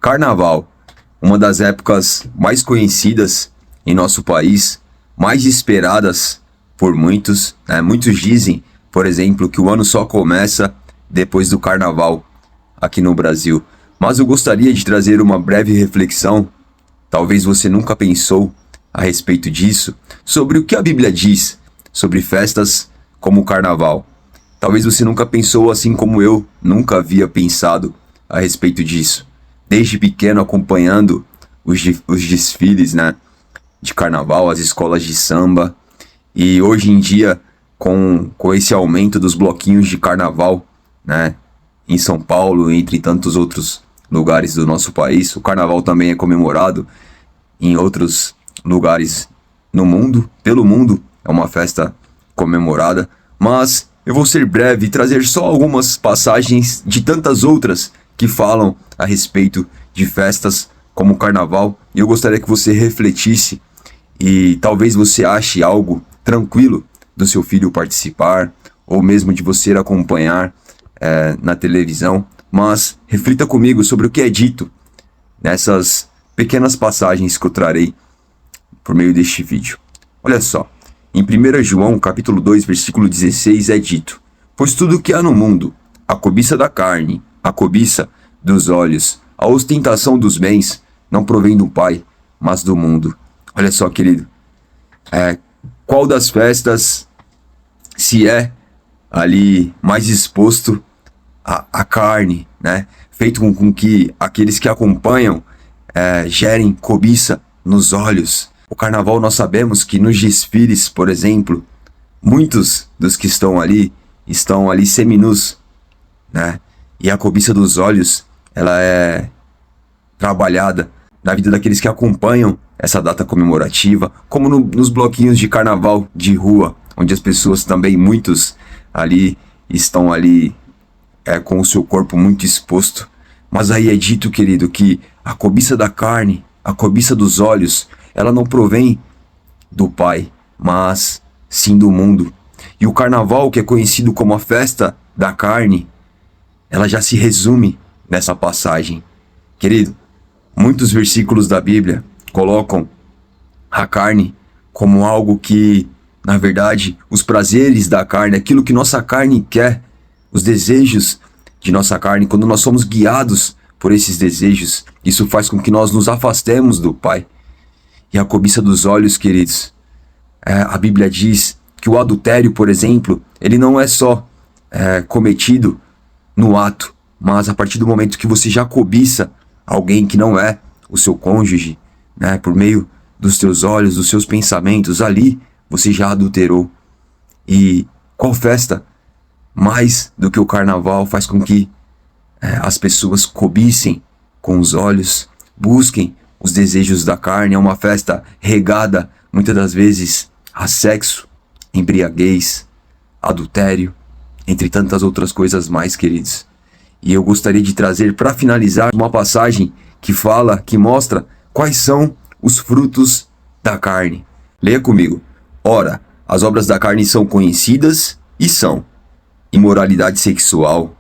Carnaval, uma das épocas mais conhecidas em nosso país, mais esperadas por muitos, né? Muitos dizem, por exemplo, que o ano só começa depois do Carnaval aqui no Brasil. Mas eu gostaria de trazer uma breve reflexão, talvez você nunca pensou a respeito disso, sobre o que a Bíblia diz sobre festas como o Carnaval. Talvez você nunca pensou assim como eu nunca havia pensado a respeito disso. Desde pequeno acompanhando os desfiles, né, de Carnaval, as escolas de samba. E hoje em dia, com esse aumento dos bloquinhos de Carnaval, né, em São Paulo, entre tantos outros lugares do nosso país, o Carnaval também é comemorado em outros lugares no mundo, pelo mundo, é uma festa comemorada, mas eu vou ser breve e trazer só algumas passagens de tantas outras que falam a respeito de festas como o Carnaval, e eu gostaria que você refletisse e talvez você ache algo tranquilo do seu filho participar, ou mesmo de você acompanhar na televisão, mas reflita comigo sobre o que é dito nessas pequenas passagens que eu trarei por meio deste vídeo. Olha só, em 1 João capítulo 2, versículo 16 é dito: pois tudo o que há no mundo, a cobiça da carne, a cobiça dos olhos, a ostentação dos bens, não provém do Pai, mas do mundo. Olha só, querido, qual das festas se é ali mais exposto à carne, né? Feito com que aqueles que acompanham gerem cobiça nos olhos. O Carnaval, nós sabemos que nos desfiles, por exemplo, muitos dos que estão ali seminus, né? E a cobiça dos olhos, ela é trabalhada na vida daqueles que acompanham essa data comemorativa, como nos bloquinhos de Carnaval de rua, onde as pessoas também, muitos ali, estão ali com o seu corpo muito exposto. Mas aí é dito, querido, que a cobiça da carne, a cobiça dos olhos, ela não provém do Pai, mas sim do mundo. E o Carnaval, que é conhecido como a festa da carne, ela já se resume nessa passagem. Querido, muitos versículos da Bíblia colocam a carne como algo que, na verdade, os prazeres da carne, aquilo que nossa carne quer, os desejos de nossa carne, quando nós somos guiados por esses desejos, isso faz com que nós nos afastemos do Pai. E a cobiça dos olhos, queridos, a Bíblia diz que o adultério, por exemplo, ele não é só cometido no ato, mas a partir do momento que você já cobiça alguém que não é o seu cônjuge, né, por meio dos teus olhos, dos seus pensamentos, ali você já adulterou. E qual festa mais do que o Carnaval faz com que as pessoas cobicem com os olhos, busquem os desejos da carne? É uma festa regada, muitas das vezes, a sexo, embriaguez, adultério, entre tantas outras coisas mais, queridos. E eu gostaria de trazer, para finalizar, uma passagem que fala, que mostra quais são os frutos da carne. Leia comigo. Ora, as obras da carne são conhecidas e são imoralidade sexual,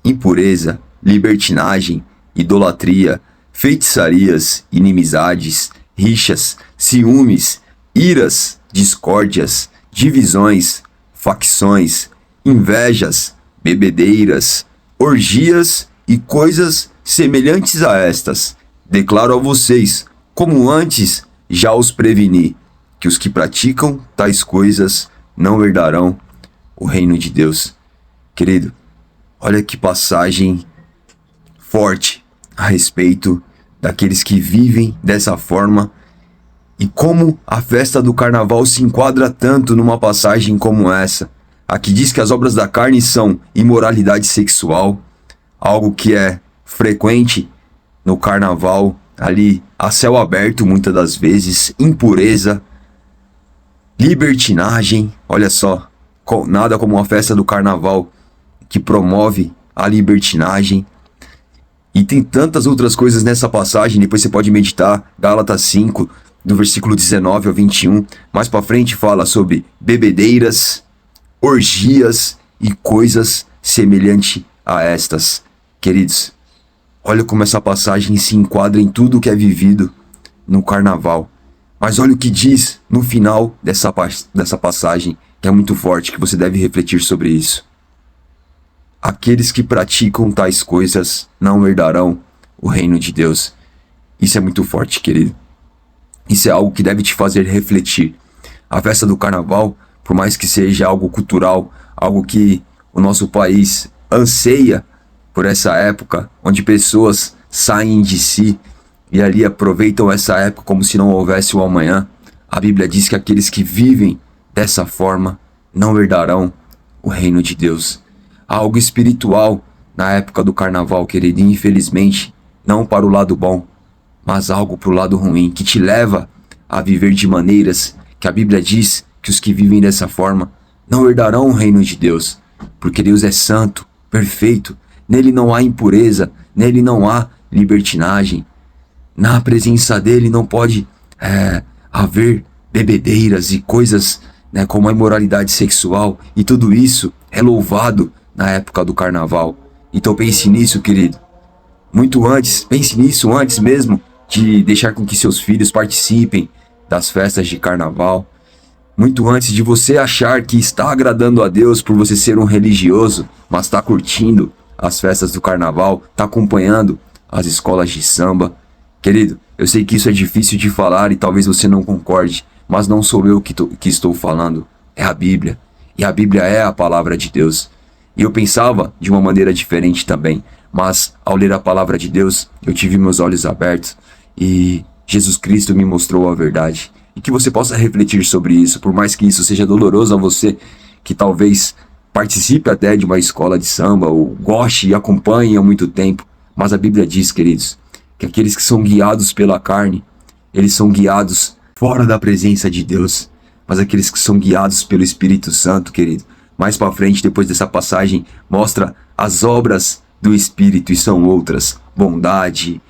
impureza, libertinagem, idolatria, feitiçarias, inimizades, rixas, ciúmes, iras, discórdias, divisões, facções, invejas, bebedeiras, orgias e coisas semelhantes a estas. Declaro a vocês, como antes já os preveni, que os que praticam tais coisas não herdarão o reino de Deus. Querido, olha que passagem forte a respeito daqueles que vivem dessa forma e como a festa do Carnaval se enquadra tanto numa passagem como essa. Aqui diz que as obras da carne são imoralidade sexual, algo que é frequente no Carnaval, ali a céu aberto muitas das vezes, impureza, libertinagem. Olha só, nada como uma festa do Carnaval que promove a libertinagem. E tem tantas outras coisas nessa passagem, depois você pode meditar, Gálatas 5, do versículo 19 ao 21. Mais para frente fala sobre bebedeiras, orgias e coisas semelhantes a estas. Queridos, Olha como essa passagem se enquadra em tudo que é vivido no carnaval. Mas olha o que diz no final dessa passagem, que é muito forte, que você deve refletir sobre isso. Aqueles que praticam tais coisas não herdarão o reino de Deus. Isso é muito forte, querido. Isso é algo que deve te fazer refletir. A festa do carnaval, por mais que seja algo cultural, algo que o nosso país anseia por essa época, onde pessoas saem de si e ali aproveitam essa época como se não houvesse o amanhã, a Bíblia diz que aqueles que vivem dessa forma não herdarão o reino de Deus. Há algo espiritual na época do carnaval, querido, e infelizmente, não para o lado bom, mas algo para o lado ruim, que te leva a viver de maneiras que a Bíblia diz que os que vivem dessa forma não herdarão o reino de Deus, porque Deus é santo, perfeito, nele não há impureza, nele não há libertinagem, na presença dele não pode haver bebedeiras e coisas, né, como a imoralidade sexual, e tudo isso é louvado na época do carnaval. Então pense nisso, querido. Pense nisso antes mesmo de deixar com que seus filhos participem das festas de carnaval. Muito antes de você achar que está agradando a Deus por você ser um religioso, mas está curtindo as festas do carnaval, está acompanhando as escolas de samba. Querido, eu sei que isso é difícil de falar e talvez você não concorde, mas não sou eu que estou falando, é a Bíblia. E a Bíblia é a palavra de Deus. E eu pensava de uma maneira diferente também, mas ao ler a palavra de Deus, eu tive meus olhos abertos e Jesus Cristo me mostrou a verdade. E que você possa refletir sobre isso, por mais que isso seja doloroso a você, que talvez participe até de uma escola de samba, ou goste e acompanhe há muito tempo. Mas a Bíblia diz, queridos, que aqueles que são guiados pela carne, eles são guiados fora da presença de Deus. Mas aqueles que são guiados pelo Espírito Santo, querido, mais para frente, depois dessa passagem, mostra as obras do Espírito, e são outras: bondade,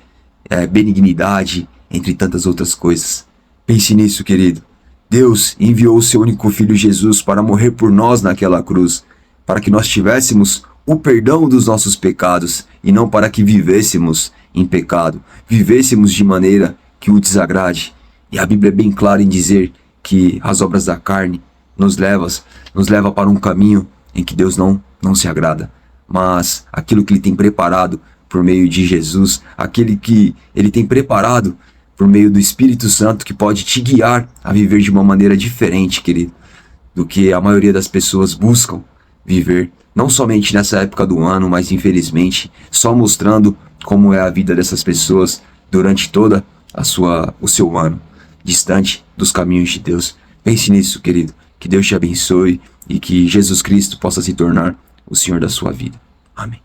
benignidade, entre tantas outras coisas. Pense nisso, querido. Deus enviou o seu único filho Jesus para morrer por nós naquela cruz, para que nós tivéssemos o perdão dos nossos pecados e não para que vivêssemos em pecado, vivêssemos de maneira que o desagrade. E a Bíblia é bem clara em dizer que as obras da carne nos leva para um caminho em que Deus não se agrada. Mas aquilo que Ele tem preparado por meio de Jesus, aquele que Ele tem preparado por meio do Espírito Santo, que pode te guiar a viver de uma maneira diferente, querido, do que a maioria das pessoas buscam viver, não somente nessa época do ano, mas infelizmente só mostrando como é a vida dessas pessoas durante toda o seu ano, distante dos caminhos de Deus. Pense nisso, querido, que Deus te abençoe e que Jesus Cristo possa se tornar o Senhor da sua vida. Amém.